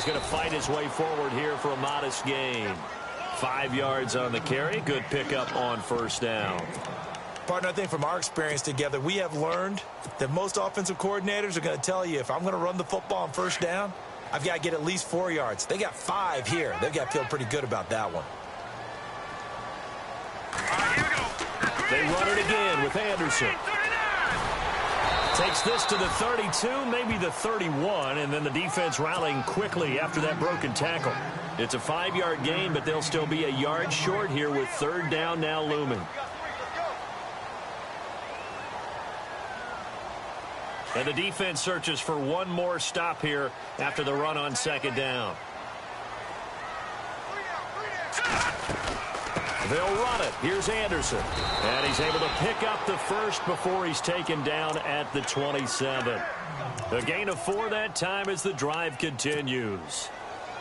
he's going to fight his way forward here for a modest gain. 5 yards on the carry. Good pickup on first down. Partner, I think from our experience together, we have learned that most offensive coordinators are going to tell you, if I'm going to run the football on first down, I've got to get at least 4 yards. They got 5 here. They've got to feel pretty good about that one. They run it again with Anderson. Takes this to the 32, maybe the 31, and then the defense rallying quickly after that broken tackle. It's a 5-yard gain, but they'll still be a yard short here with third down now looming. And the defense searches for one more stop here after the run on second down. They'll run it. Here's Anderson. And he's able to pick up the first before he's taken down at the 27. A gain of 4 that time as the drive continues.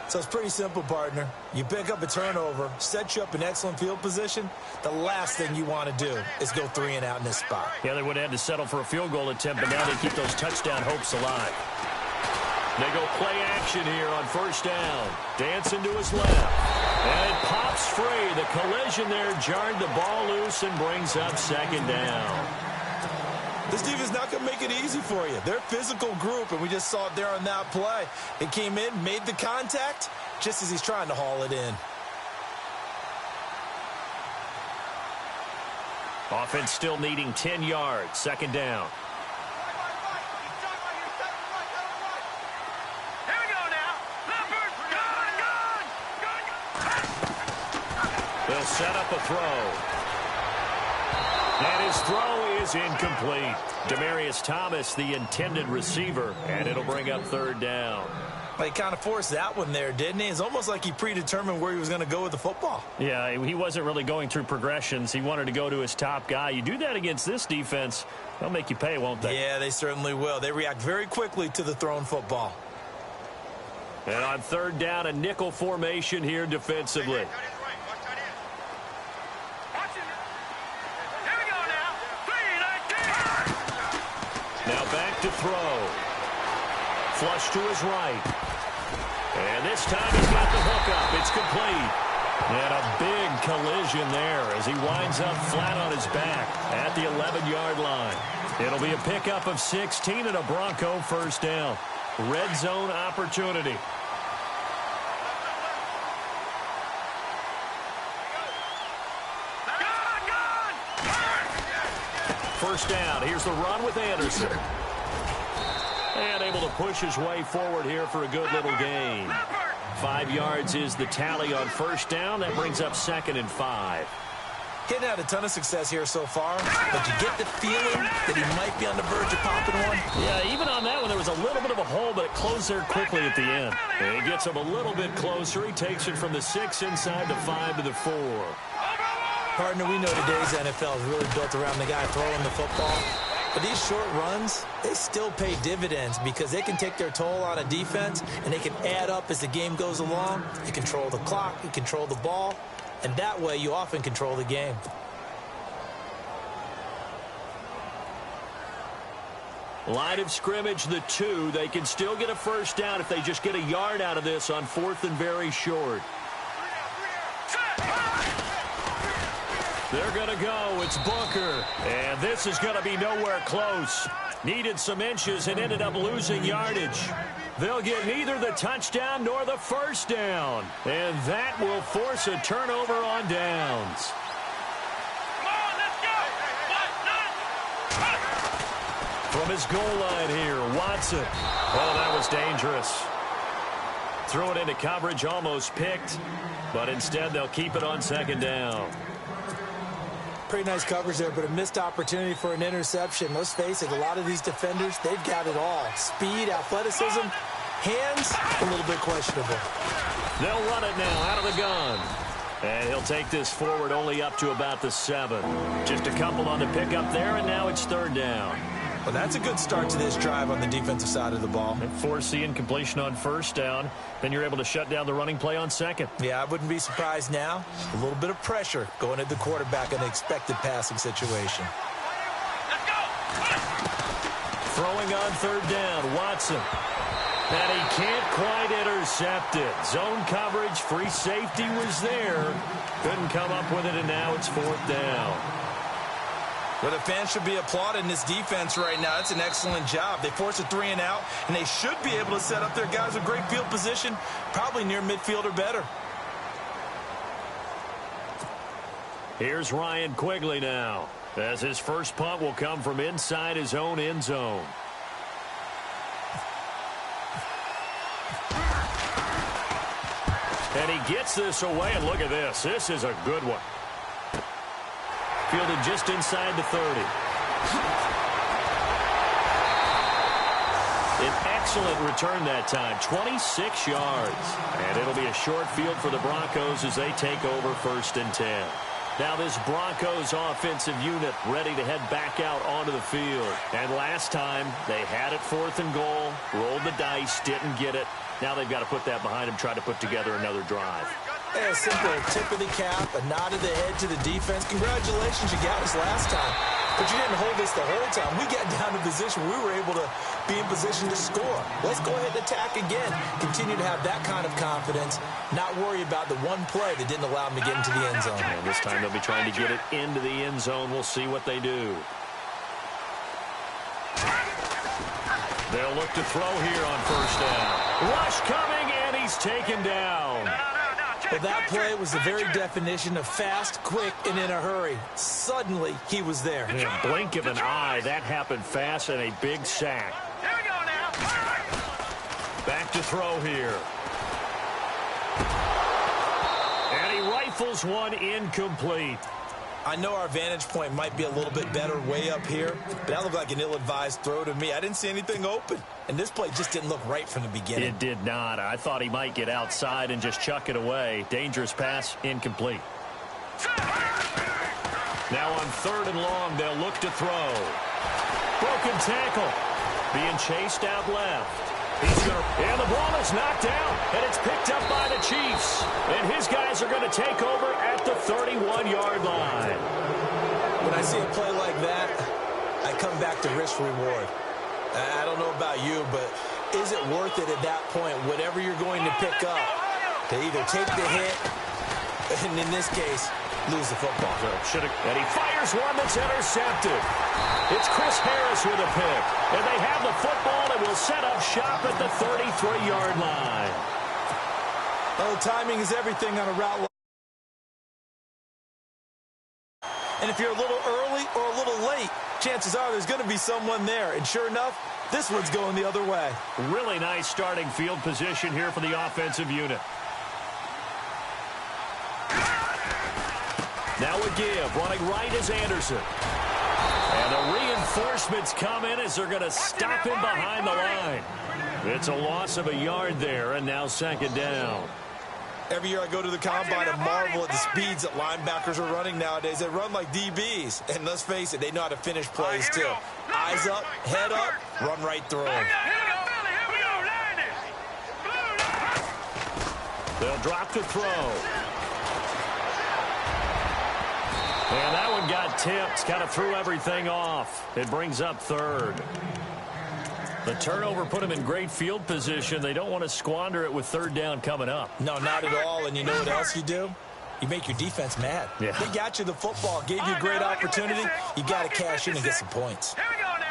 So it's pretty simple, partner. You pick up a turnover, sets you up in excellent field position. The last thing you want to do is go 3 and out in this spot. Yeah, they would have had to settle for a field goal attempt, but now they keep those touchdown hopes alive. They go play action here on first down. Dancing to his left. And it pops free. The collision there jarred the ball loose and brings up second down. This defense is not going to make it easy for you. They're a physical group, and we just saw it there on that play. It came in, made the contact, just as he's trying to haul it in. Offense still needing 10 yards. Second down. They'll set up a throw. And his throw is incomplete. Demaryius Thomas, the intended receiver, and it'll bring up third down. Well, he kind of forced that one there, didn't he? It's almost like he predetermined where he was going to go with the football. Yeah, he wasn't really going through progressions. He wanted to go to his top guy. You do that against this defense, they'll make you pay, won't they? Yeah, they certainly will. They react very quickly to the thrown football. And on third down, a nickel formation here defensively. Now back to throw. Flush to his right. And this time he's got the hook up. It's complete. And a big collision there as he winds up flat on his back at the 11-yard line. It'll be a pickup of 16 and a Bronco first down. Red zone opportunity. First down. Here's the run with Anderson. And able to push his way forward here for a good little gain. 5 yards is the tally on first down. That brings up second and 5. Getting out a ton of success here so far, but you get the feeling that he might be on the verge of popping one. Yeah, even on that one, there was a little bit of a hole, but it closed there quickly at the end. And he gets him a little bit closer. He takes it from the 6 inside the 5 to the 4. Partner, we know today's NFL is really built around the guy throwing the football. But these short runs, they still pay dividends because they can take their toll on a defense, and they can add up as the game goes along. You control the clock, you control the ball, and that way you often control the game. Line of scrimmage, the 2. They can still get a first down if they just get a yard out of this on 4th and very short. They're going to go. It's Booker. And this is going to be nowhere close. Needed some inches and ended up losing yardage. They'll get neither the touchdown nor the first down. And that will force a turnover on downs. From his goal line here, Watson. Oh, that was dangerous. Threw it into coverage, almost picked. But instead, they'll keep it on second down. Pretty nice coverage there, but a missed opportunity for an interception. Let's face it, a lot of these defenders, they've got it all. Speed, athleticism, hands, a little bit questionable. They'll run it now out of the gun. And he'll take this forward only up to about the 7. Just a couple on the pickup there, and now it's third down. Well, that's a good start to this drive on the defensive side of the ball. And force the incompletion on first down. Then you're able to shut down the running play on second. Yeah, I wouldn't be surprised now. A little bit of pressure going at the quarterback in an expected passing situation. Throwing on third down, Watson. And he can't quite intercept it. Zone coverage, free safety was there. Couldn't come up with it, and now it's 4th down. Well, the fans should be applauding this defense right now. It's an excellent job. They force a 3-and-out, and they should be able to set up their guys with great field position, probably near midfield or better. Here's Ryan Quigley now, as his first punt will come from inside his own end zone. And he gets this away, and look at this. This is a good one. Fielded just inside the 30. An excellent return that time, 26 yards. And it'll be a short field for the Broncos as they take over 1st and 10. Now this Broncos offensive unit ready to head back out onto the field. And last time, they had it 4th and goal, rolled the dice, didn't get it. Now they've got to put that behind them, try to put together another drive. Yeah, simple tip of the cap, a nod of the head to the defense. Congratulations, you got us last time. But you didn't hold us the whole time. We got down to position. We were able to be in position to score. Let's go ahead and attack again. Continue to have that kind of confidence. Not worry about the one play that didn't allow them to get into the end zone. And this time they'll be trying to get it into the end zone. We'll see what they do. They'll look to throw here on 1st down. Rush coming, and he's taken down. Well, that play was the very definition of fast, quick, and in a hurry. Suddenly, he was there. In a blink of an eye, that happened fast, and a big sack. Here we go now. Back to throw here. And he rifles one incomplete. I know our vantage point might be a little bit better way up here, but that looked like an ill-advised throw to me. I didn't see anything open, and this play just didn't look right from the beginning. It did not. I thought he might get outside and just chuck it away. Dangerous pass, incomplete. Now on 3rd and long, they'll look to throw. Broken tackle. Being chased out left. And the ball is knocked out, and it's picked up by the Chiefs. And his guys are going to take over at the 31-yard line. When I see a play like that, I come back to risk-reward. I don't know about you, but is it worth it at that point, whatever you're going to pick up, to either take the hit, and in this case, lose the football? And he fires one that's intercepted. It's Chris Harris with a pick. And they have the football and will set up shop at the 33-yard line. Well, timing is everything on a route. And if you're a little early or a little late, chances are there's going to be someone there. And sure enough, this one's going the other way. Really nice starting field position here for the offensive unit. Now a give. Running right is Anderson. And the reinforcements come in as they're going to stop him behind the line. It's a loss of a yard there, and now 2nd down. Every year I go to the combine and marvel at the speeds that linebackers are running nowadays. They run like DBs. And let's face it, they know how to finish plays too. Eyes up, head up, run right through them. They'll drop to throw. And that one got tipped, kind of threw everything off. It brings up 3rd. The turnover put them in great field position. They don't want to squander it with 3rd down coming up. No, not at all. And you know what else you do? You make your defense mad. Yeah. They got you the football, gave you a great opportunity. You got to cash in and get some points. Here we go now.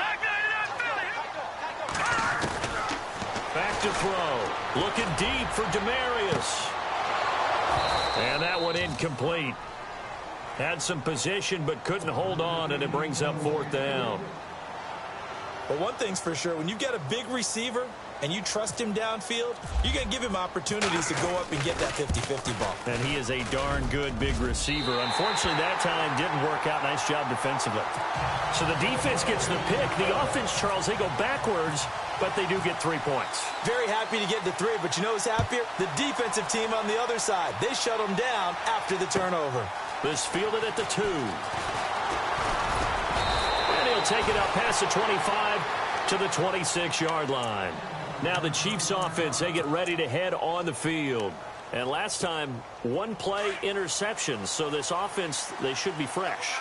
Back to throw. Looking deep for Demarius. And that one incomplete. Had some position but couldn't hold on, and it brings up 4th down. But one thing's for sure, when you get a big receiver and you trust him downfield, you're going to give him opportunities to go up and get that 50-50 ball. And he is a darn good big receiver. Unfortunately, that time didn't work out. Nice job defensively. So the defense gets the pick. The offense, Charles, they go backwards, but they do get 3 points. Very happy to get the 3, but you know who's happier? The defensive team on the other side. They shut them down after the turnover. This fielded at the 2. And he'll take it up past the 25 to the 26-yard line. Now the Chiefs offense, they get ready to head on the field. And last time, one play interception. So this offense, they should be fresh.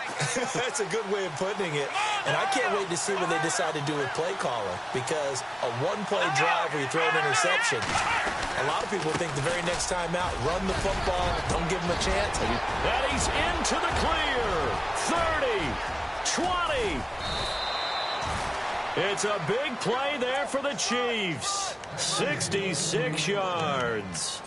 That's a good way of putting it. And I can't wait to see what they decide to do with play calling, because a one-play drive where you throw an interception, a lot of people think the very next time out, run the football, don't give them a chance. And he's into the clear. 30, 20. It's a big play there for the Chiefs. 66 yards.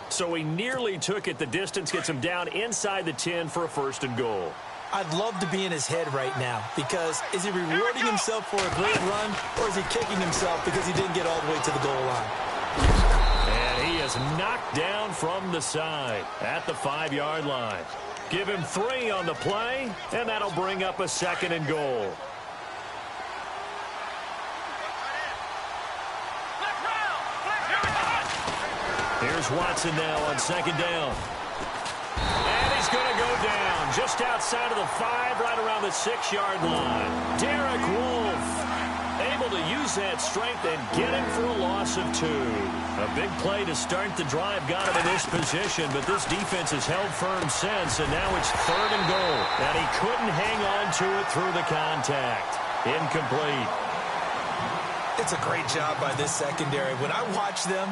So he nearly took it. The distance gets him down inside the 10 for a 1st and goal. I'd love to be in his head right now, because is he rewarding himself for a great run, or is he kicking himself because he didn't get all the way to the goal line? And he is knocked down from the side at the 5-yard line. Give him 3 on the play, and that'll bring up a 2nd and goal. Here's Watson now on 2nd down. And he's going to go down just outside of the 5, right around the 6-yard line. Derek Wolfe able to use that strength and get him for a loss of 2. A big play to start the drive got him in this position, but this defense has held firm since, and now it's 3rd and goal. And he couldn't hang on to it through the contact. Incomplete. It's a great job by this secondary. When I watch them,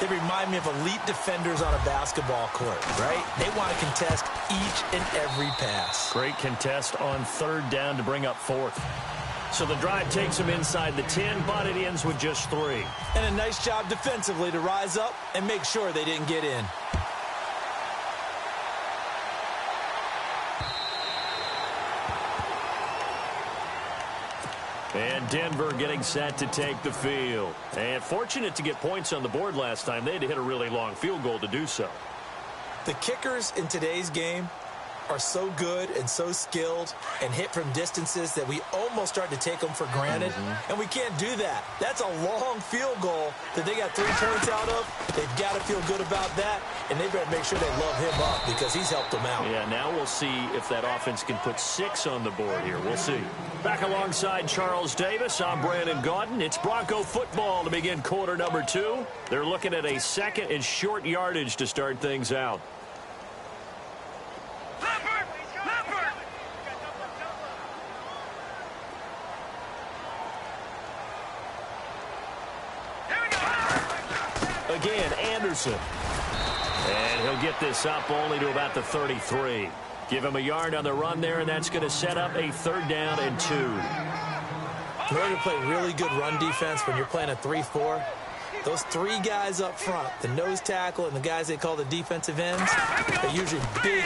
they remind me of elite defenders on a basketball court, right? They want to contest each and every pass. Great contest on 3rd down to bring up 4th. So the drive takes him inside the 10, but it ends with just 3. And a nice job defensively to rise up and make sure they didn't get in. And Denver getting set to take the field. And fortunate to get points on the board last time. They had to hit a really long field goal to do so. The kickers in today's game are so good and so skilled and hit from distances that we almost start to take them for granted. And we can't do that. That's a long field goal that they got 3 points out of. They've got to feel good about that, and they better make sure they love him up because he's helped them out. Yeah, now we'll see if that offense can put 6 on the board here. We'll see. Back alongside Charles Davis, I'm Brandon Gaudin. It's Bronco football to begin quarter number 2. They're looking at a 2nd and short yardage to start things out. Again, Anderson. And he'll get this up only to about the 33. Give him a yard on the run there, and that's going to set up a 3rd down and 2. In order to play really good run defense when you're playing a 3-4, those 3 guys up front, the nose tackle and the guys they call the defensive ends, are usually big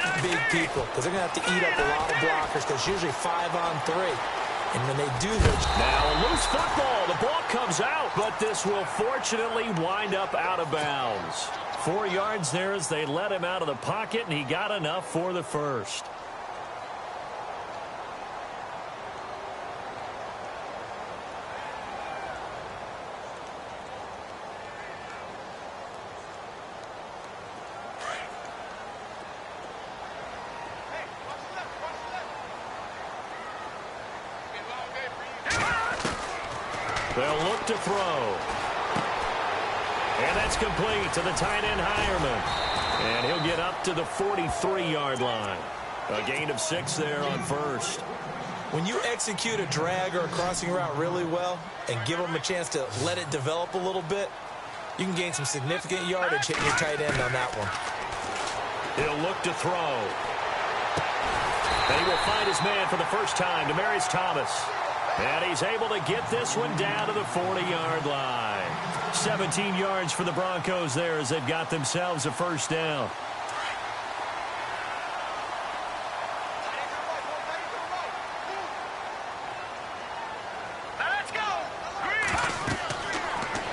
people because they're going to have to eat up a lot of blockers because it's usually 5 on 3. And when they do this... Now a loose football. The ball comes out, but this will fortunately wind up out of bounds. 4 yards there as they let him out of the pocket, and he got enough for the 1st. They'll look to throw. And that's complete to the tight end, Hireman. And he'll get up to the 43-yard line. A gain of 6 there on 1st. When you execute a drag or a crossing route really well and give them a chance to let it develop a little bit, you can gain some significant yardage hitting your tight end on that one. He'll look to throw. And he will find his man for the first time, Demaryius Thomas. And he's able to get this one down to the 40-yard line. 17 yards for the Broncos there as they've got themselves a 1st down.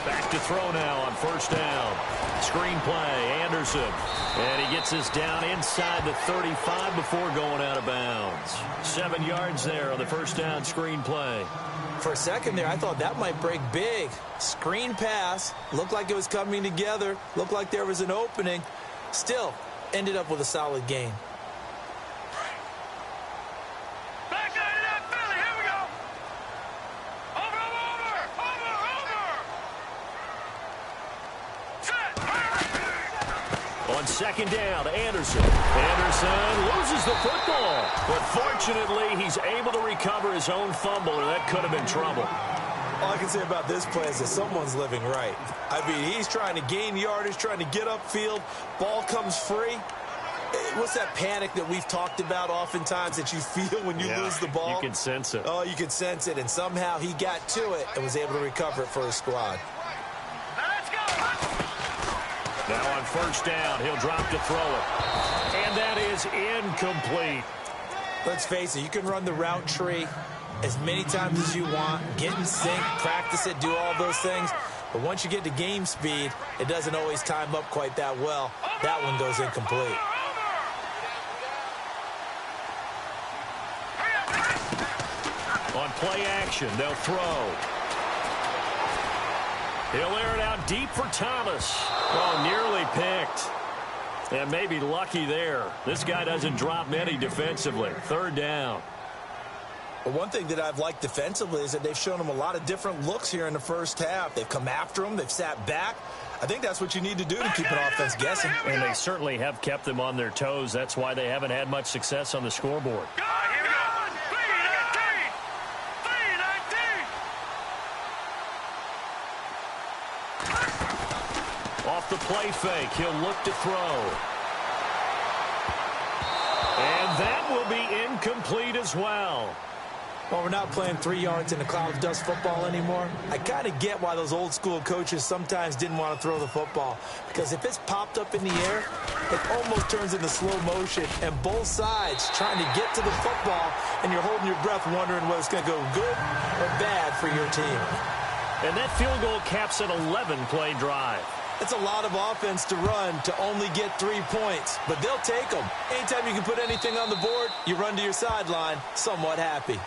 Back to throw now on 1st down. Screen play, Anderson. And he gets this down inside the 35 before going out of bounds. 7 yards there on the 1st down screen play. For a second there, I thought that might break big. Screen pass. Looked like it was coming together. Looked like there was an opening. Still, ended up with a solid gain. On second down, Anderson. Anderson loses the football. But fortunately, he's able to recover his own fumble, or that could have been trouble. All I can say about this play is that someone's living right. I mean, he's trying to gain yardage, trying to get upfield. Ball comes free. What's that panic that we've talked about oftentimes that you feel when you lose the ball? You can sense it. Oh, you can sense it, and somehow he got to it and was able to recover it for his squad. Now on first down, he'll drop to throw it. And that is incomplete. Let's face it, you can run the route tree as many times as you want, get in sync, practice it, do all those things. But once you get to game speed, it doesn't always time up quite that well. That one goes incomplete. On play action, they'll throw. He'll air it out deep for Thomas. Oh, nearly picked. And maybe lucky there. This guy doesn't drop many defensively. Third down. Well, one thing that I've liked defensively is that they've shown him a lot of different looks here in the first half. They've come after him. They've sat back. I think that's what you need to do to keep an offense guessing. And they certainly have kept them on their toes. That's why they haven't had much success on the scoreboard. Off the play fake, he'll look to throw. And that will be incomplete as well. Well, we're not playing 3 yards in a cloud of dust football anymore. I kind of get why those old school coaches sometimes didn't want to throw the football. Because if it's popped up in the air, it almost turns into slow motion. And both sides trying to get to the football, and you're holding your breath wondering whether it's going to go good or bad for your team. And that field goal caps an 11-play drive. It's a lot of offense to run to only get 3 points, but they'll take them. Anytime you can put anything on the board, you run to your sideline somewhat happy.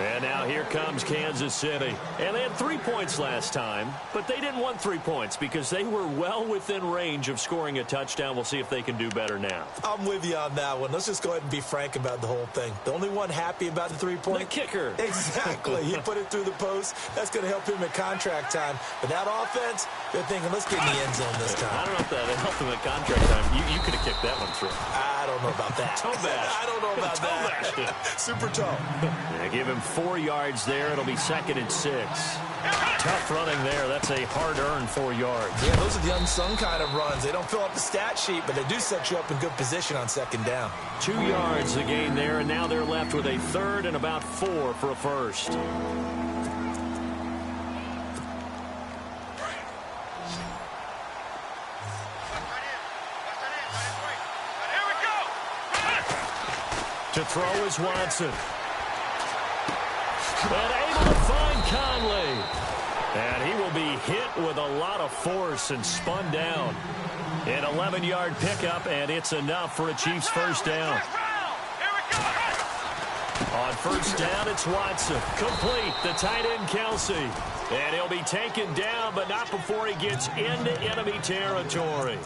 And now here comes Kansas City. And they had 3 points last time, but they didn't want 3 points because they were well within range of scoring a touchdown. We'll see if they can do better now. I'm with you on that one. Let's just go ahead and be frank about the whole thing. The only one happy about the 3-point? The kicker. Exactly. He put it through the post. That's going to help him at contract time. But that offense, they're thinking, let's get in the end zone this time. I don't know if that helped him at contract time. You could have kicked that one through. I don't know about that. Toe bash. I don't know about that. Super toe. Yeah, give him 4 yards there. It'll be 2nd and 6. Tough running there. That's a hard-earned 4 yards. Yeah, those are the unsung kind of runs. They don't fill up the stat sheet, but they do set you up in good position on 2nd down. 2 yards the gain there, and now they're left with a 3rd and about 4 for a first. To throw is Watson. And able to find Conley. And he will be hit with a lot of force and spun down. An 11-yard pickup, and it's enough for a Chiefs first down. On first down, it's Watson. Complete, the tight end, Kelsey. And he'll be taken down, but not before he gets into enemy territory.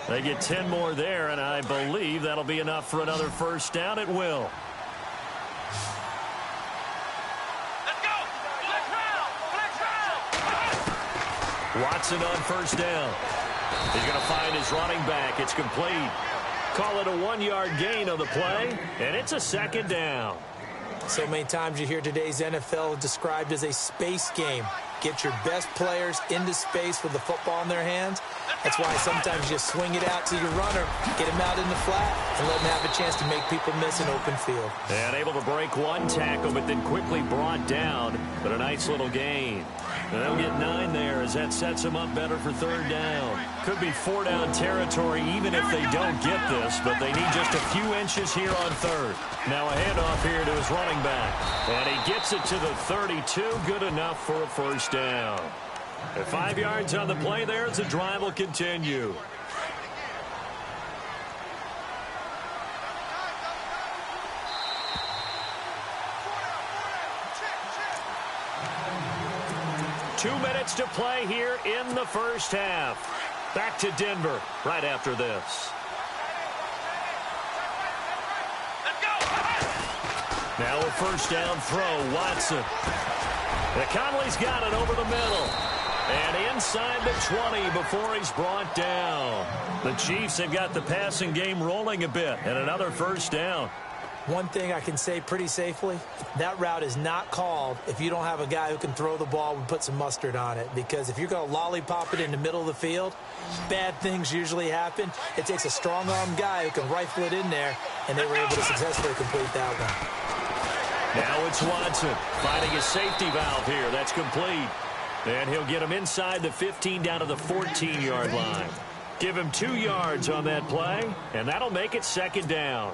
They get 10 more there, and I believe that'll be enough for another first down. It will. Watson on first down. He's going to find his running back. It's complete. Call it a 1-yard gain on the play, and it's a 2nd down. So many times you hear today's NFL described as a space game. Get your best players into space with the football in their hands. That's why sometimes you swing it out to your runner, get him out in the flat, and let him have a chance to make people miss an open field. And able to break one tackle, but then quickly brought down. But a nice little gain. And they'll get 9 there as that sets them up better for 3rd down. Could be 4-down territory even if they don't get this, but they need just a few inches here on 3rd. Now a handoff here to his running back. And he gets it to the 32. Good enough for a first down. At 5 yards on the play there as the drive will continue. Two minutes to play here in the first half. Back to Denver right after this. Now a first down throw, Watson. Conley's got it over the middle. And inside the 20 before he's brought down. The Chiefs have got the passing game rolling a bit, and another first down. One thing I can say pretty safely, that route is not called if you don't have a guy who can throw the ball and put some mustard on it. Because if you're going to lollipop it in the middle of the field, bad things usually happen. It takes a strong-arm guy who can rifle it in there, and they were able to successfully complete that one. Now it's Watson finding his safety valve here. That's complete. And he'll get him inside the 15 down to the 14-yard line. Give him 2 yards on that play, and that'll make it second down.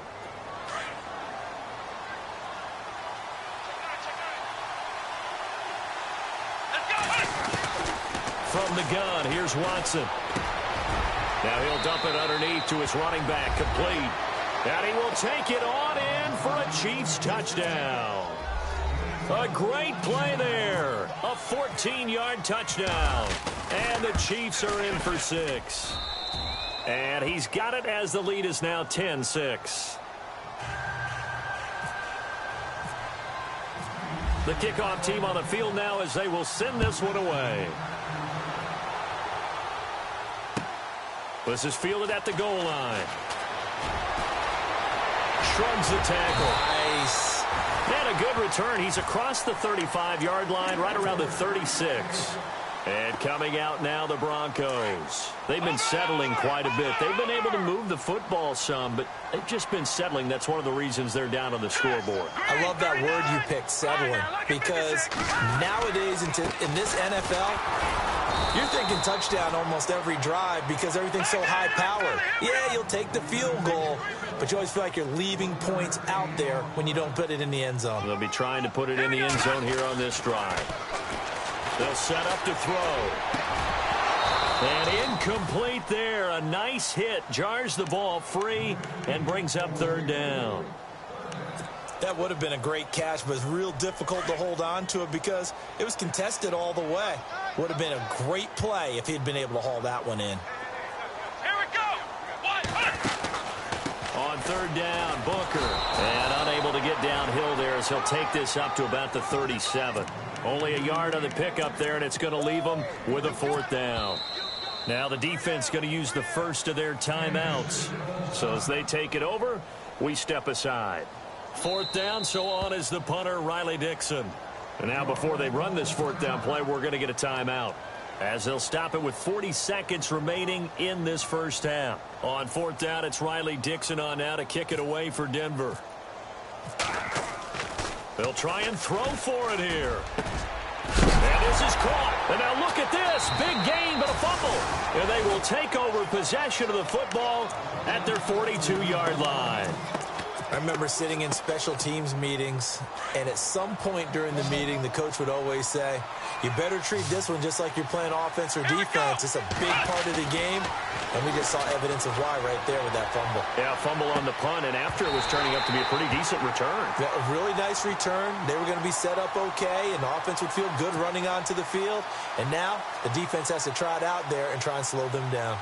From the gun, here's Watson. Now he'll dump it underneath to his running back, complete. And he will take it on in for a Chiefs touchdown. A great play there. A 14-yard touchdown. And the Chiefs are in for 6. And he's got it as the lead is now 10-6. The kickoff team on the field now as they will send this one away. This is fielded at the goal line. Shrugs the tackle. Nice. And a good return. He's across the 35-yard line, right around the 36. And coming out now, the Broncos. They've been settling quite a bit. They've been able to move the football some, but they've just been settling. That's one of the reasons they're down on the scoreboard. I love that word you picked, settling, because nowadays in this NFL, you're thinking touchdown almost every drive because everything's so high powered. Yeah, you'll take the field goal, but you always feel like you're leaving points out there when you don't put it in the end zone. They'll be trying to put it in the end zone here on this drive. They'll set up to throw. And incomplete there. A nice hit. Jars the ball free and brings up third down. That would have been a great catch, but it's real difficult to hold on to it because it was contested all the way. Would have been a great play if he'd been able to haul that one in. Here we go. On third down, Booker. And unable to get downhill there as he'll take this up to about the 37. Only a yard on the pickup there, and it's going to leave them with a fourth down. Now the defense going to use the first of their timeouts. So as they take it over, we step aside. Fourth down, so on is the punter, Riley Dixon. And now before they run this fourth down play, we're going to get a timeout, as they'll stop it with 40 seconds remaining in this first half. On fourth down, it's Riley Dixon on now to kick it away for Denver. They'll try and throw for it here. And this is caught. And now look at this. Big gain, but a fumble. And they will take over possession of the football at their 42-yard line. I remember sitting in special teams meetings, and at some point during the meeting, the coach would always say, you better treat this one just like you're playing offense or defense. It's a big part of the game, and we just saw evidence of why right there with that fumble. Yeah, fumble on the punt, and after it was turning up to be a pretty decent return. Yeah, a really nice return. They were going to be set up okay, and the offense would feel good running onto the field. And now the defense has to try it out there and try and slow them down.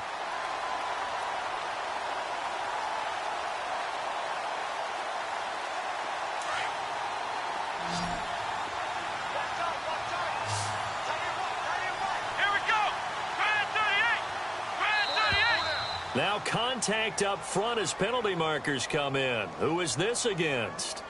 Now contact up front as penalty markers come in. Who is this against?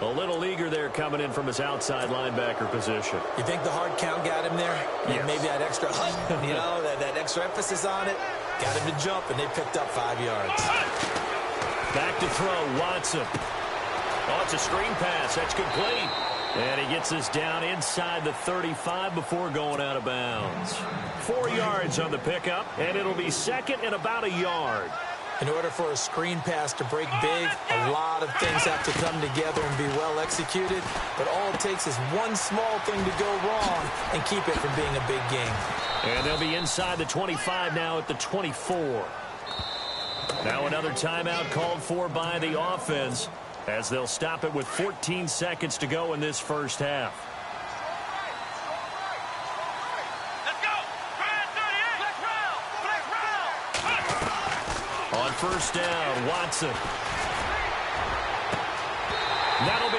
A little eager there coming in from his outside linebacker position. You think the hard count got him there? Yes. Maybe that extra height, you know, that extra emphasis on it, got him to jump, and they picked up 5 yards. Back to throw, Watson. Oh, it's a screen pass. That's complete. And he gets this down inside the 35 before going out of bounds. 4 yards on the pickup, and it'll be second and about a yard. In order for a screen pass to break big, a lot of things have to come together and be well executed. But all it takes is one small thing to go wrong and keep it from being a big game. And they'll be inside the 25 now at the 24. Now another timeout called for by the offense, as they'll stop it with 14 seconds to go in this first half. Let's go. On first down, Watson. That'll be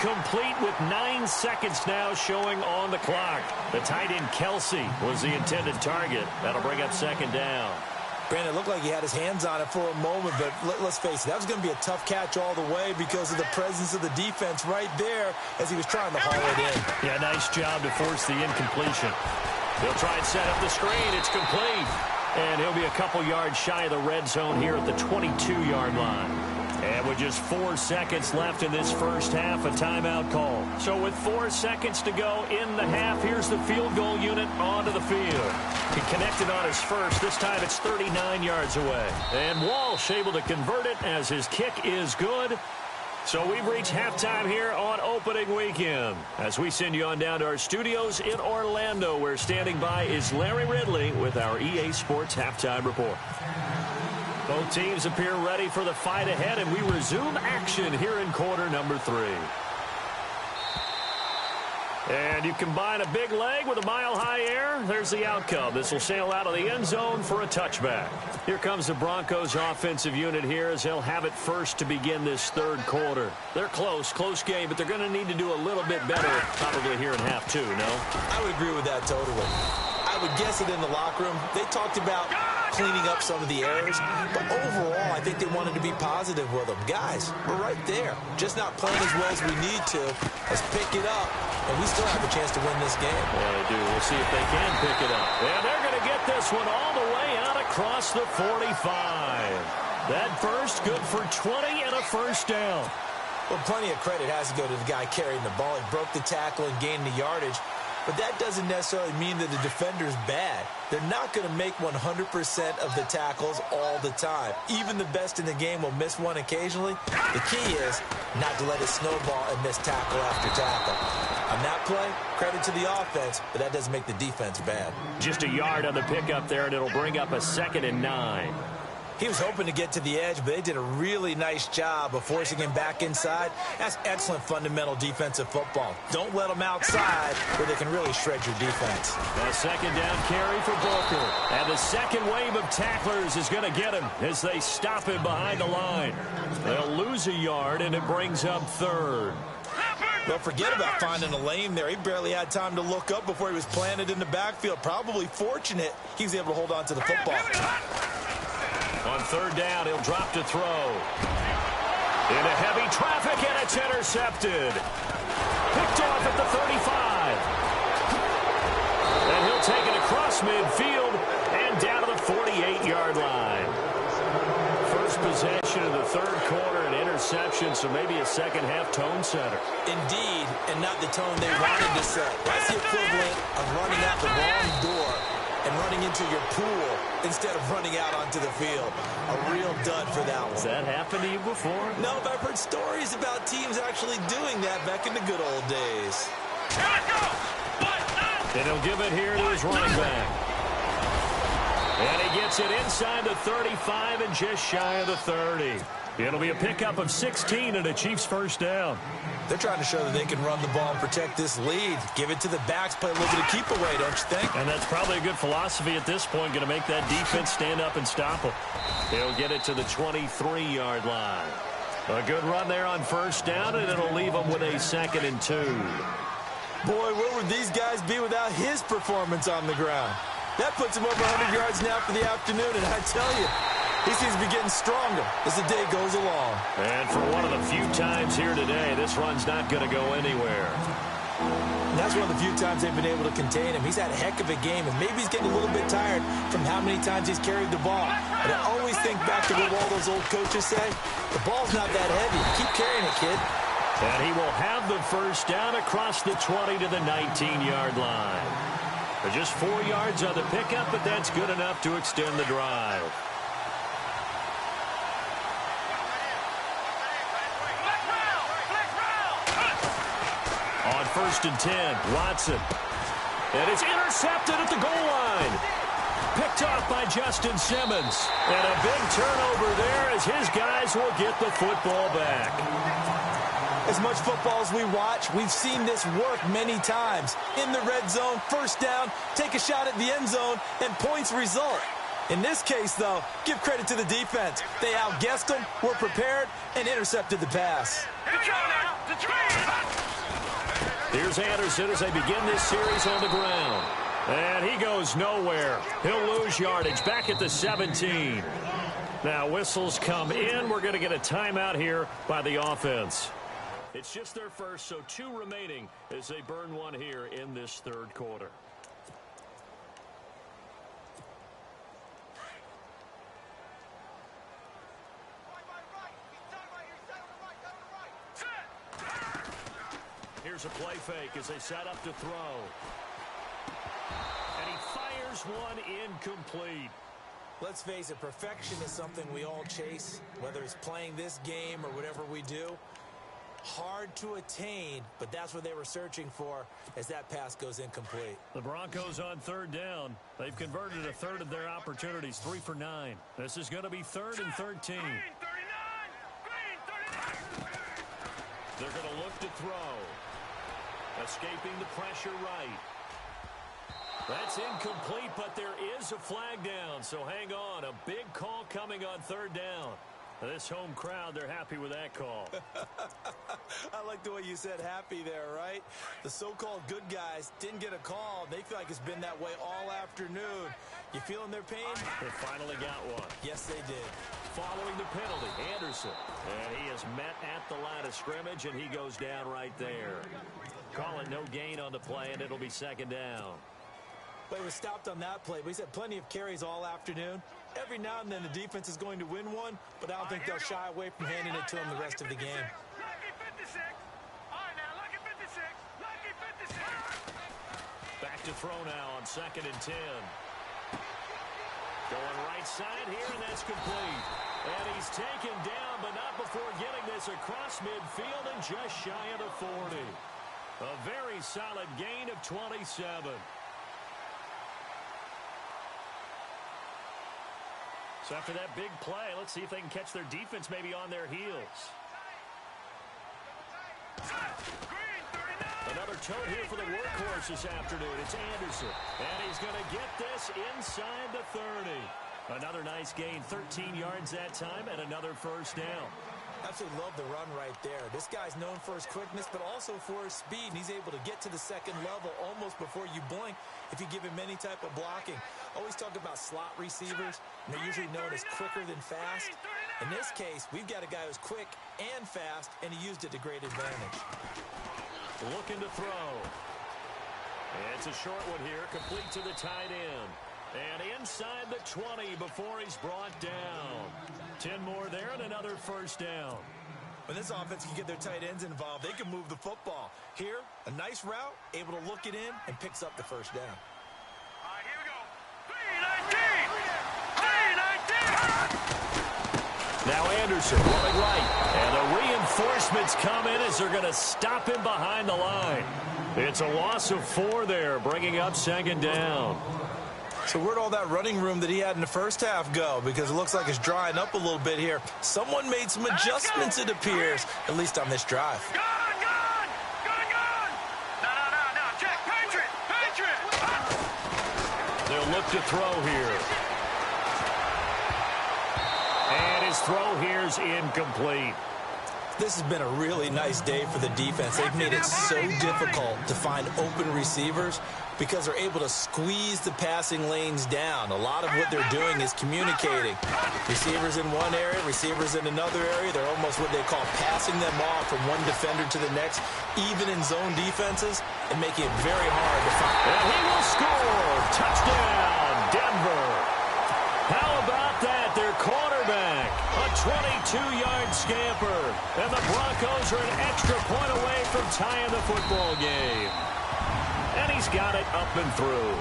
incomplete with 9 seconds now showing on the clock. The tight end Kelsey was the intended target. That'll bring up second down. Brandon, it looked like he had his hands on it for a moment, but let's face it, that was going to be a tough catch all the way because of the presence of the defense right there as he was trying to haul it in. Yeah, nice job to force the incompletion. He'll try and set up the screen. It's complete. And he'll be a couple yards shy of the red zone here at the 22-yard line. And with just 4 seconds left in this first half, a timeout call. So with 4 seconds to go in the half, here's the field goal unit onto the field. He connected on his first. This time it's 39 yards away. And Walsh able to convert it as his kick is good. So we've reached halftime here on opening weekend. As we send you on down to our studios in Orlando, where standing by is Larry Ridley with our EA Sports Halftime Report. Both teams appear ready for the fight ahead, and we resume action here in quarter number 3. And you combine a big leg with a mile-high air, there's the outcome. This will sail out of the end zone for a touchback. Here comes the Broncos offensive unit here as they'll have it first to begin this third quarter. They're close game, but they're going to need to do a little bit better probably here in half 2, no? I would agree with that totally. I would guess it in the locker room. They talked about cleaning up some of the errors, but overall, I think they wanted to be positive with them. Guys, we're right there. Just not playing as well as we need to. Let's pick it up, and we still have a chance to win this game. Yeah, they do. We'll see if they can pick it up. And they're going to get this one all the way out across the 45. That first good for 20 and a first down. Well, plenty of credit has to go to the guy carrying the ball. He broke the tackle and gained the yardage. But that doesn't necessarily mean that the defender's bad. They're not going to make 100% of the tackles all the time. Even the best in the game will miss one occasionally. The key is not to let it snowball and miss tackle after tackle. On that play, credit to the offense, but that doesn't make the defense bad. Just a yard on the pickup there, and it'll bring up a 2nd and 9. He was hoping to get to the edge, but they did a really nice job of forcing him back inside. That's excellent fundamental defensive football. Don't let them outside where they can really shred your defense. A 2nd down carry for Booker. And the second wave of tacklers is going to get him as they stop him behind the line. They'll lose a yard, and it brings up 3rd. Well, forget about finding a lane there. He barely had time to look up before he was planted in the backfield. Probably fortunate he was able to hold on to the football. On 3rd down, he'll drop to throw. Into heavy traffic, and it's intercepted. Picked off at the 35. And he'll take it across midfield and down to the 48-yard line. First possession of the third quarter, an interception, so maybe a second-half tone setter. Indeed, and not the tone they wanted to set. That's the equivalent of running out the wrong door and running into your pool instead of running out onto the field. A real dud for that one. Has that happened to you before? No, but I've heard stories about teams actually doing that back in the good old days. And he'll give it here to his running back. And he gets it inside the 35 and just shy of the 30. It'll be a pickup of 16 and a Chiefs first down. They're trying to show that they can run the ball and protect this lead. Give it to the backs, play a little bit of keep away, don't you think? And that's probably a good philosophy at this point, going to make that defense stand up and stop them. They'll get it to the 23-yard line. A good run there on first down, and it'll leave them with a 2nd and 2. Boy, where would these guys be without his performance on the ground? That puts him over 100 yards now for the afternoon, and I tell you, he seems to be getting stronger as the day goes along. And for one of the few times here today, this run's not going to go anywhere. And that's one of the few times they've been able to contain him. He's had a heck of a game, and maybe he's getting a little bit tired from how many times he's carried the ball. But I always think back to what all those old coaches say. The ball's not that heavy. Keep carrying it, kid. And he will have the first down across the 20 to the 19-yard line. Just 4 yards on the pickup, but that's good enough to extend the drive. On 1st and 10, Watson. And it's intercepted at the goal line. Picked off by Justin Simmons. And a big turnover there as his guys will get the football back. As much football as we watch, we've seen this work many times. In the red zone, first down, take a shot at the end zone, and points result. In this case, though, give credit to the defense. They outguessed them, were prepared, and intercepted the pass. Here we go now. The train. Here's Anderson as they begin this series on the ground. And he goes nowhere. He'll lose yardage back at the 17. Now whistles come in. We're going to get a timeout here by the offense. It's just their first, so 2 remaining as they burn one here in this third quarter. Here's a play fake as they set up to throw. And he fires one incomplete. Let's face it, perfection is something we all chase, whether it's playing this game or whatever we do. Hard to attain, but that's what they were searching for as that pass goes incomplete. The Broncos on third down. They've converted a third of their opportunities, 3 for 9. This is going to be 3rd and 13. They're going to look to throw. Escaping the pressure right. That's incomplete, but there is a flag down, so hang on. A big call coming on third down. This home crowd, they're happy with that call. I like the way you said happy there, right? The so-called good guys didn't get a call. They feel like it's been that way all afternoon. You feeling their pain? They finally got one. Yes, they did. Following the penalty, Anderson. And he is met at the line of scrimmage, and he goes down right there. Call it no gain on the play, and it'll be 2nd down. But he was stopped on that play. But he's had plenty of carries all afternoon. Every now and then the defense is going to win one, but I don't think they'll shy away from handing it to him the rest of the game. Back to throw now on 2nd and 10. Going right side here, and that's complete. And he's taken down, but not before getting this across midfield and just shy of the 40. A very solid gain of 27. So after that big play, let's see if they can catch their defense maybe on their heels. Another toe here for the workhorse this afternoon. It's Anderson. And he's going to get this inside the 30. Another nice gain, 13 yards that time, and another 1st down. Absolutely love the run right there. This guy's known for his quickness, but also for his speed. And he's able to get to the 2nd level almost before you blink if you give him any type of blocking. Always talk about slot receivers, and they're usually known as quicker than fast. In this case, we've got a guy who's quick and fast, and he used it to great advantage. Looking to throw. It's a short one here, complete to the tight end. And inside the 20 before he's brought down. 10 more there and another 1st down. When this offense can get their tight ends involved, they can move the football. Here, a nice route, able to look it in, and picks up the 1st down. All right, here we go. 3-19! Now Anderson running right. And the reinforcements come in as they're going to stop him behind the line. It's a loss of 4 there, bringing up 2nd down. So where'd all that running room that he had in the first half go? Because it looks like it's drying up a little bit here. Someone made some adjustments, it appears, at least on this drive. Gone! No, check, Patriot! They'll look to throw here. And his throw here's incomplete. This has been a really nice day for the defense. They've made it so difficult to find open receivers because they're able to squeeze the passing lanes down. A lot of what they're doing is communicating. Receivers in one area, receivers in another area. They're almost what they call passing them off from one defender to the next, even in zone defenses, and making it very hard to find. And he will score. Touchdown, Denver. How about that? Their quarterback, a 22-yard scamper. And the Broncos are an extra point away from tying the football game. And he's got it up and through.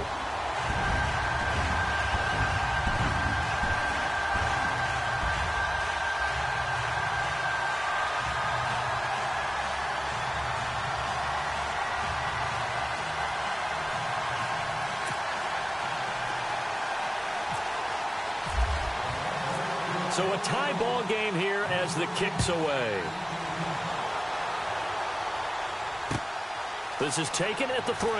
So a tie ball game here as the kick's away. This is taken at the 3.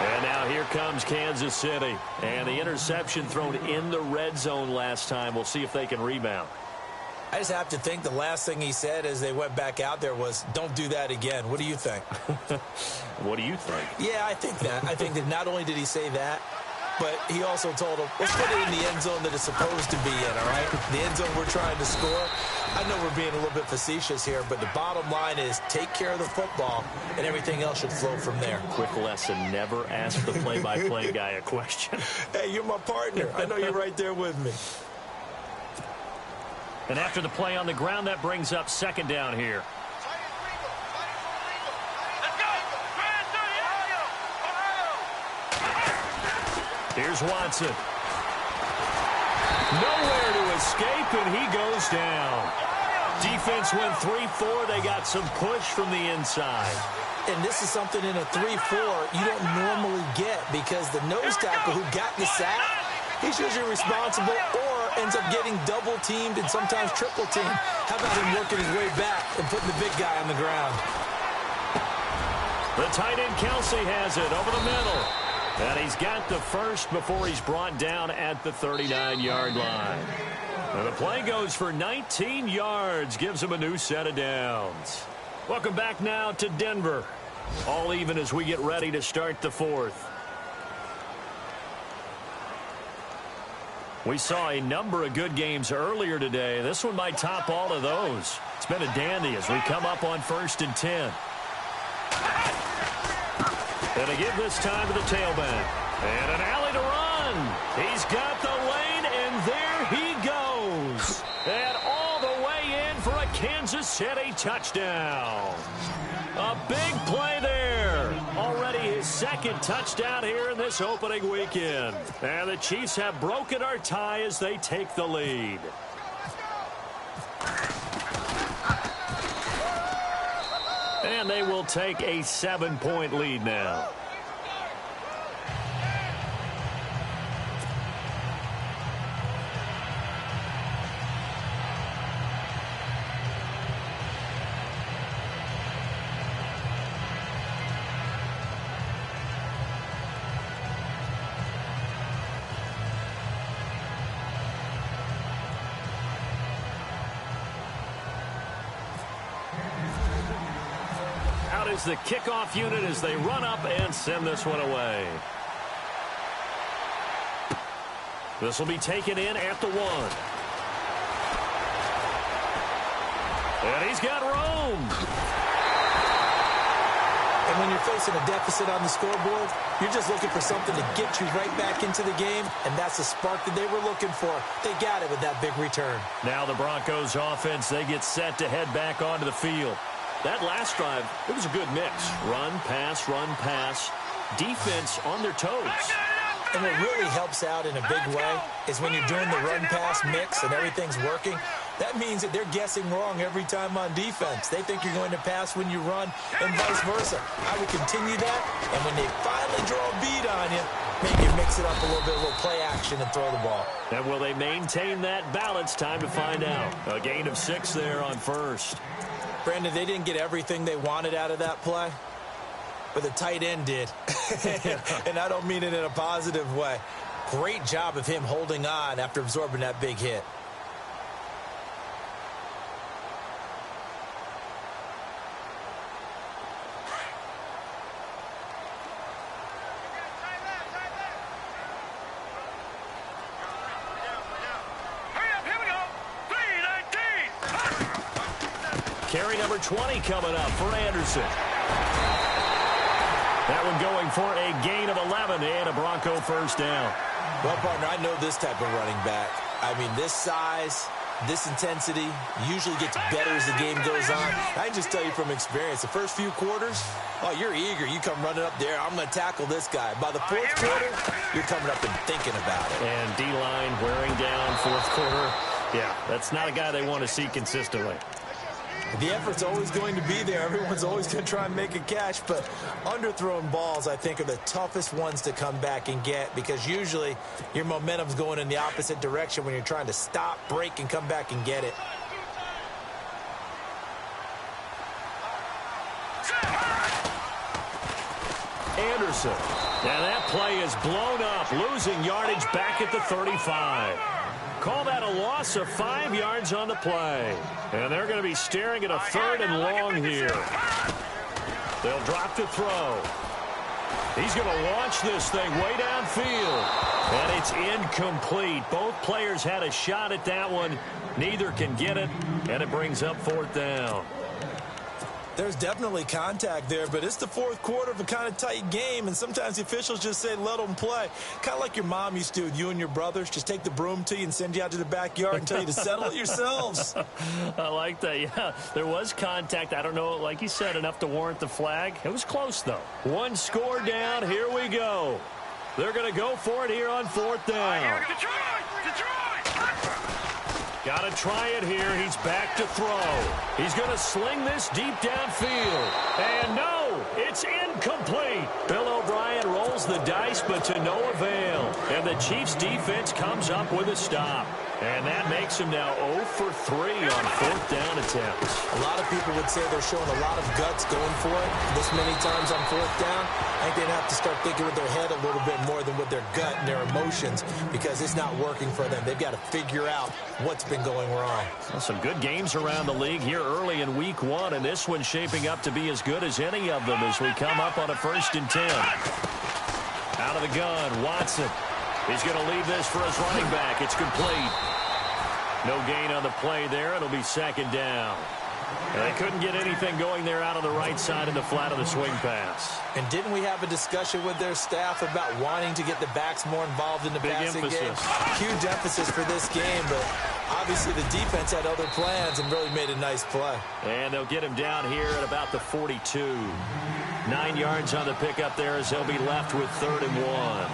And now here comes Kansas City. And the interception thrown in the red zone last time. We'll see if they can rebound. I just have to think the last thing he said as they went back out there was, don't do that again. What do you think? What do you think? Yeah, I think that. I think that not only did he say that, but he also told him, let's put it in the end zone that it's supposed to be in, all right? The end zone we're trying to score. I know we're being a little bit facetious here, but the bottom line is take care of the football, and everything else should flow from there. Quick lesson, never ask the play-by-play guy a question. Hey, you're my partner. I know you're right there with me. And after the play on the ground, that brings up second down here. Here's Watson. Nowhere to escape, and he goes down. Defense went 3-4. They got some push from the inside. And this is something in a 3-4 you don't normally get because the nose tackle who got the sack, he's usually responsible or ends up getting double-teamed and sometimes triple-teamed. How about him working his way back and putting the big guy on the ground? The tight end Kelsey has it over the middle. And he's got the first before he's brought down at the 39-yard line. And the play goes for 19 yards, gives him a new set of downs. Welcome back now to Denver. All even as we get ready to start the fourth. We saw a number of good games earlier today. This one might top all of those. It's been a dandy as we come up on 1st and 10. And they give this time to the tailback. And an alley to run. He's got the lane, and there he goes. And all the way in for a Kansas City touchdown. A big play there. Already his second touchdown here in this opening weekend. And the Chiefs have broken our tie as they take the lead. And they will take a 7-point lead now. Is the kickoff unit as they run up and send this one away. This will be taken in at the 1. And he's got room. And when you're facing a deficit on the scoreboard, you're just looking for something to get you right back into the game, and that's the spark that they were looking for. They got it with that big return. Now the Broncos offense, they get set to head back onto the field. That last drive, it was a good mix. Run, pass, defense on their toes. And what really helps out in a big way is when you're doing the run-pass mix and everything's working, that means that they're guessing wrong every time on defense. They think you're going to pass when you run and vice versa. I would continue that, and when they finally draw a beat on you, maybe mix it up a little bit, a little play action and throw the ball. And will they maintain that balance? Time to find out. A gain of 6 there on first. Brandon, they didn't get everything they wanted out of that play, but the tight end did. And I don't mean it in a positive way. Great job of him holding on after absorbing that big hit. Carry number 20 coming up for Anderson. That one going for a gain of 11 and a Bronco first down. Well, partner, I know this type of running back. I mean, this size, this intensity usually gets better as the game goes on. I can just tell you from experience, the first few quarters, oh, you're eager. You come running up there, I'm going to tackle this guy. By the fourth quarter, you're coming up and thinking about it. And D-line wearing down fourth quarter. Yeah, that's not a guy they want to see consistently. The effort's always going to be there. Everyone's always going to try and make a catch, but underthrown balls, I think, are the toughest ones to come back and get because usually your momentum's going in the opposite direction when you're trying to stop, break, and come back and get it. Anderson. Now that play is blown up, losing yardage back at the 35. Call that a loss of 5 yards on the play. And they're going to be staring at a 3rd and long here. They'll drop to throw. He's going to launch this thing way downfield. And it's incomplete. Both players had a shot at that one. Neither can get it, and it brings up 4th down. There's definitely contact there, but it's the 4th quarter of a kind of tight game, and sometimes the officials just say let them play. Kind of like your mom used to with you and your brothers. Just take the broom to you and send you out to the backyard and tell you to settle it yourselves. I like that, yeah. There was contact. I don't know, like you said, enough to warrant the flag. It was close, though. 1 score down. Here we go. They're going to go for it here on 4th down. Detroit! Got to try it here. He's back to throw. He's going to sling this deep downfield. And no, it's incomplete. Bill O'Brien rolls the dice, but to no avail. And the Chiefs' defense comes up with a stop. And that makes him now 0 for 3 on 4th down attempts. A lot of people would say they're showing a lot of guts going for it this many times on 4th down. I think they'd have to start thinking with their head a little bit more than with their gut and their emotions, because it's not working for them. They've got to figure out what's been going wrong. Well, some good games around the league here early in week 1, and this one's shaping up to be as good as any of them as we come up on a 1st and 10. Out of the gun, Watson. He's going to leave this for his running back. It's complete. No gain on the play there. It'll be 2nd down. And they couldn't get anything going there out on the right side in the flat of the swing pass. And didn't we have a discussion with their staff about wanting to get the backs more involved in the passing game? Huge emphasis for this game, but obviously the defense had other plans and really made a nice play. And they'll get him down here at about the 42. 9 yards on the pickup there as they'll be left with 3rd and 1.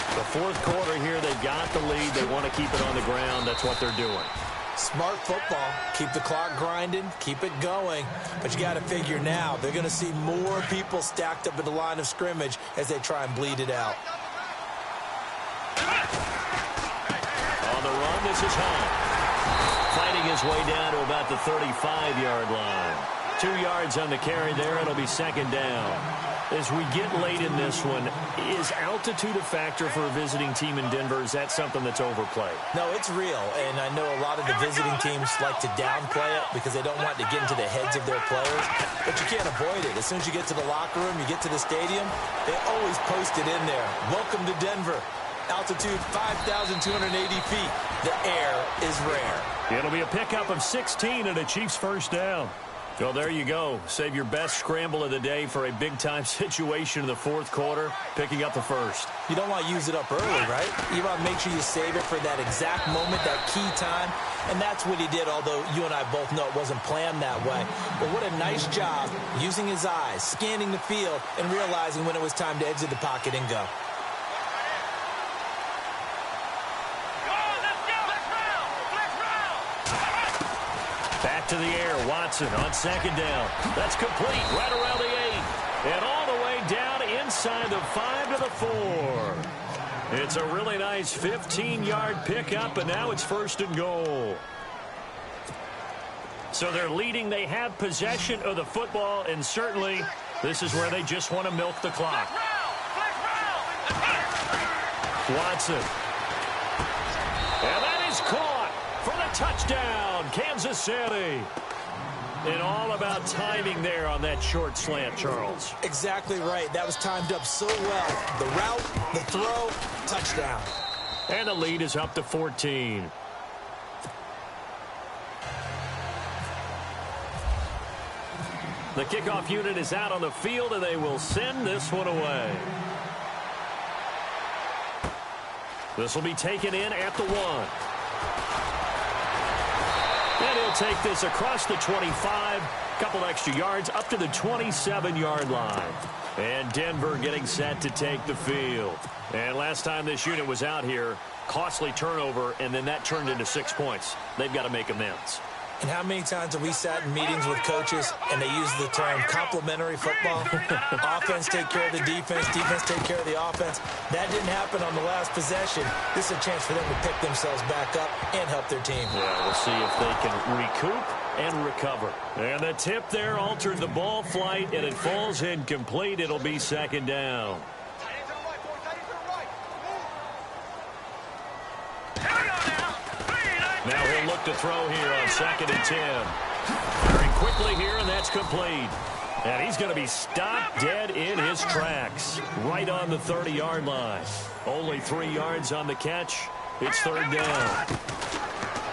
The 4th quarter here, they've got the lead. They want to keep it on the ground. That's what they're doing. Smart football. Keep the clock grinding. Keep it going. But you got to figure now, they're going to see more people stacked up at the line of scrimmage as they try and bleed it out. On the run, this is Hunt. Fighting his way down to about the 35-yard line. 2 yards on the carry there. It'll be 2nd down. As we get late in this one, is altitude a factor for a visiting team in Denver? Is that something that's overplayed? No, it's real, and I know a lot of the visiting teams like to downplay it because they don't want to get into the heads of their players, but you can't avoid it. As soon as you get to the locker room, you get to the stadium, they always post it in there. Welcome to Denver. Altitude 5,280 feet. The air is rare. It'll be a pickup of 16 and a Chiefs 1st down. Well, there you go. Save your best scramble of the day for a big-time situation in the 4th quarter, picking up the 1st. You don't want to use it up early, right? You want to make sure you save it for that exact moment, that key time, and that's what he did, although you and I both know it wasn't planned that way. But what a nice job using his eyes, scanning the field, and realizing when it was time to exit the pocket and go. Back to the air, Watson on 2nd down. That's complete right around the 8. And all the way down inside the 5 to the 4. It's a really nice 15-yard pickup, and now it's 1st and goal. So they're leading. They have possession of the football, and certainly this is where they just want to milk the clock. Watson. And that is caught for the touchdown, Kansas City. And all about timing there on that short slant, Charles. Exactly right. That was timed up so well. The route, the throw, touchdown. And the lead is up to 14. The kickoff unit is out on the field, and they will send this one away. This will be taken in at the 1. And he'll take this across the 25, couple extra yards up to the 27-yard line. And Denver getting set to take the field. And last time this unit was out here, costly turnover, and then that turned into 6 points. They've got to make amends. And how many times have we sat in meetings with coaches and they use the term complementary football? Offense take care of the defense, defense take care of the offense. That didn't happen on the last possession. This is a chance for them to pick themselves back up and help their team. Yeah, we'll see if they can recoup and recover. And the tip there altered the ball flight, and it falls incomplete. It'll be 2nd down. look to throw here on 2nd and 10. Very quickly here, and that's complete. And he's going to be stopped dead in his tracks, right on the 30-yard line. Only 3 yards on the catch. It's 3rd down.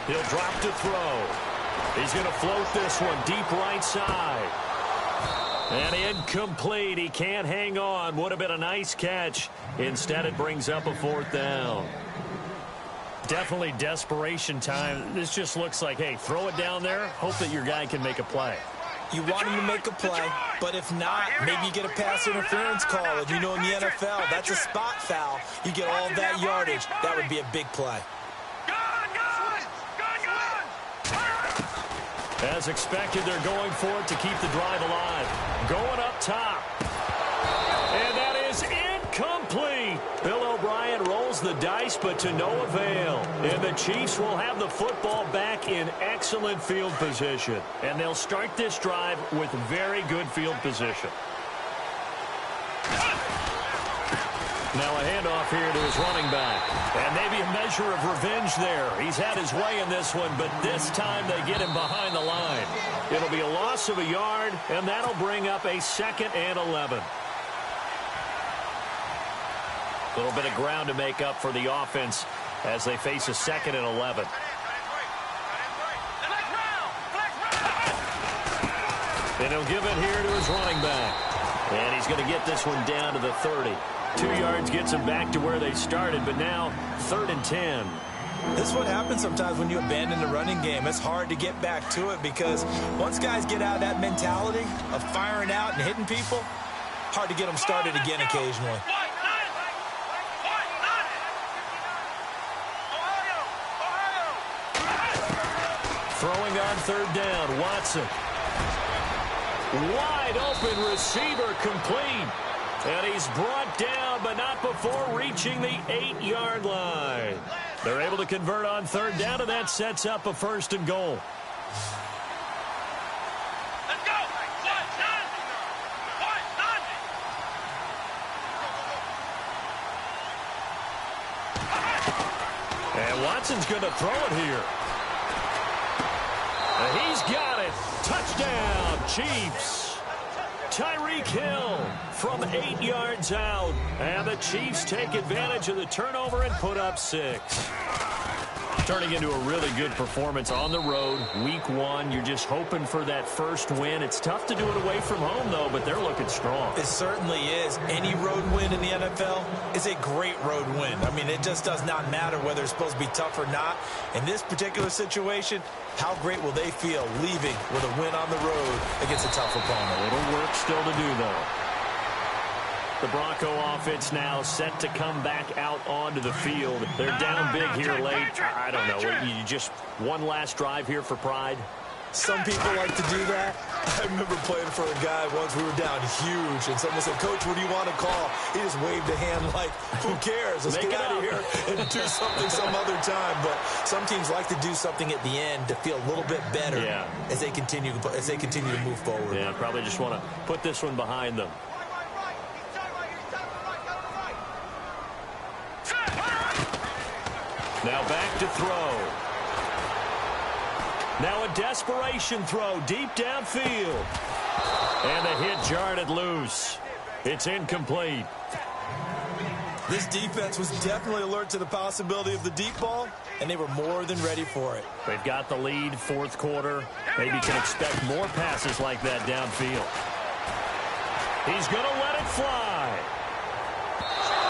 He'll drop to throw. He's going to float this one deep right side. And incomplete. He can't hang on. Would have been a nice catch. Instead, it brings up a 4th down. Definitely desperation time. This just looks like, hey, throw it down there. Hope that your guy can make a play. You want him to make a play, but if not, maybe you get a pass interference call. And you know in the NFL, that's a spot foul. You get all that yardage. That would be a big play. As expected, they're going for it to keep the drive alive. Going up top. And that is incomplete. Bill O'Brien rolls the dice, but to no avail. And the Chiefs will have the football back in excellent field position. And they'll start this drive with very good field position. Now a handoff here to his running back. And maybe a measure of revenge there. He's had his way in this one, but this time they get him behind the line. It'll be a loss of a yard, and that'll bring up a 2nd and 11. A little bit of ground to make up for the offense as they face a 2nd and 11. And he'll give it here to his running back. And he's going to get this one down to the 30. 2 yards gets them back to where they started, but now 3rd and 10. This is what happens sometimes when you abandon the running game. It's hard to get back to it because once guys get out of that mentality of firing out and hitting people, hard to get them started again occasionally. Throwing on 3rd down, Watson. Wide open receiver, complete. And he's brought down, but not before reaching the 8-yard line. They're able to convert on 3rd down, and that sets up a 1st and goal. Let's go! And Watson's going to throw it here. And he's got it. Touchdown, Chiefs. Tyreek Hill from 8 yards out. And the Chiefs take advantage of the turnover and put up 6. Turning into a really good performance on the road. Week 1, you're just hoping for that first win. It's tough to do it away from home, though, but they're looking strong. It certainly is. Any road win in the NFL is a great road win. I mean, it just does not matter whether it's supposed to be tough or not. In this particular situation, how great will they feel leaving with a win on the road against a tough opponent? A little work still to do, though. The Bronco offense now set to come back out onto the field. They're down big here late. I don't know. You just one last drive here for pride? Some people like to do that. I remember playing for a guy once. We were down huge, and someone said, "Coach, what do you want to call?" He just waved a hand like, who cares? Let's get out of here and do something some other time. But some teams like to do something at the end to feel a little bit better as they continue to move forward. Yeah, probably just want to put this one behind them. Now back to throw. Now a desperation throw deep downfield. And the hit jarred it loose. It's incomplete. This defense was definitely alert to the possibility of the deep ball, and they were more than ready for it. They've got the lead, 4th quarter. Maybe can expect more passes like that downfield. He's going to let it fly.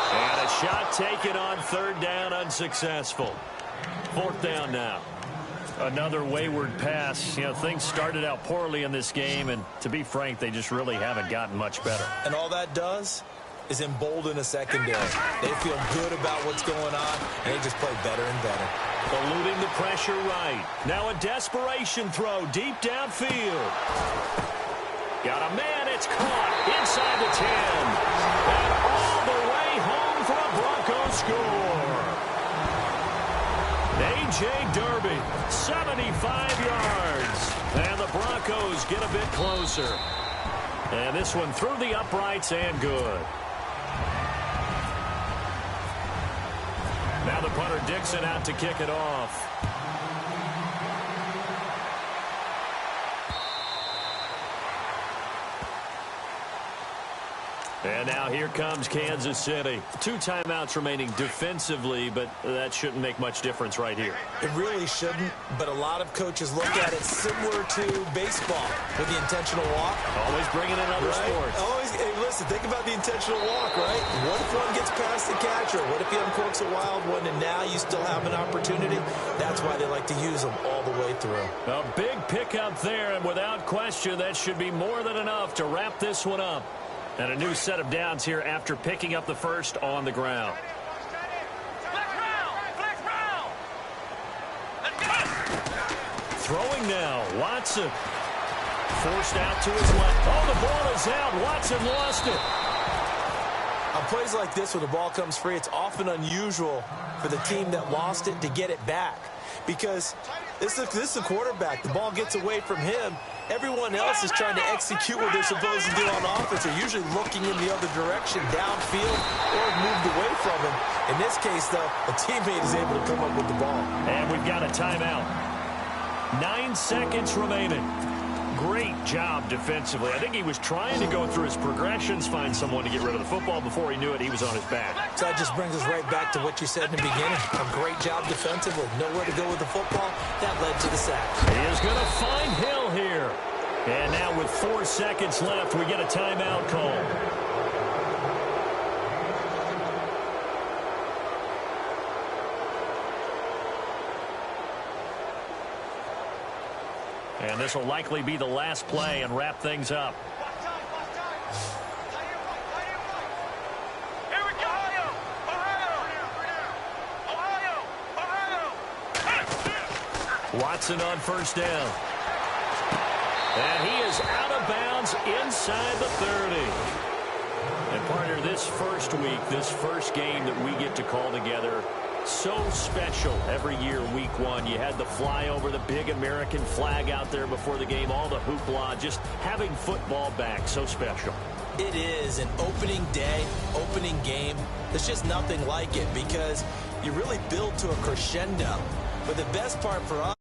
And a shot taken on 3rd down, unsuccessful. 4th down now. Another wayward pass. You know, things started out poorly in this game, and to be frank, they just really haven't gotten much better. And all that does is embolden a secondary. They feel good about what's going on, and they just play better and better. Eluding the pressure right. Now a desperation throw deep downfield. Got a man, it's caught inside the 10. And all the way home for a Broncos score. A.J. Derby, 75 yards. And the Broncos get a bit closer. And this one through the uprights and good. Now the punter Dixon out to kick it off. And now here comes Kansas City. 2 timeouts remaining defensively, but that shouldn't make much difference right here. It really shouldn't, but a lot of coaches look at it similar to baseball with the intentional walk. Always bringing in other sports. Always, hey, listen, think about the intentional walk, right? What if one gets past the catcher? What if he uncorks a wild one and now you still have an opportunity? That's why they like to use them all the way through. A big pickup there, and without question, that should be more than enough to wrap this one up. And a new set of downs here after picking up the first on the ground. Throwing now, Watson. Forced out to his left. Oh, the ball is out. Watson lost it. On plays like this where the ball comes free, it's often unusual for the team that lost it to get it back. Because this is a quarterback. The ball gets away from him. Everyone else is trying to execute what they're supposed to do on offense. They're usually looking in the other direction, downfield, or moved away from him. In this case, though, a teammate is able to come up with the ball. And we've got a timeout. 9 seconds remaining. Great job defensively. I think he was trying to go through his progressions, find someone to get rid of the football. Before he knew it, he was on his back. So that just brings us right back to what you said in the beginning. A great job defensively. Nowhere to go with the football. That led to the sack. He is going to find Hill here. And now with 4 seconds left, we get a timeout call. And this will likely be the last play and wrap things up. Here we go. Ohio. Watson on first down. And he is out of bounds inside the 30. And partner, this first week, this first game that we get to call together, so special every year, week 1. You had the flyover, the big American flag out there before the game, all the hoopla, just having football back, so special. It is an opening day, opening game. There's just nothing like it because you really build to a crescendo. But the best part for us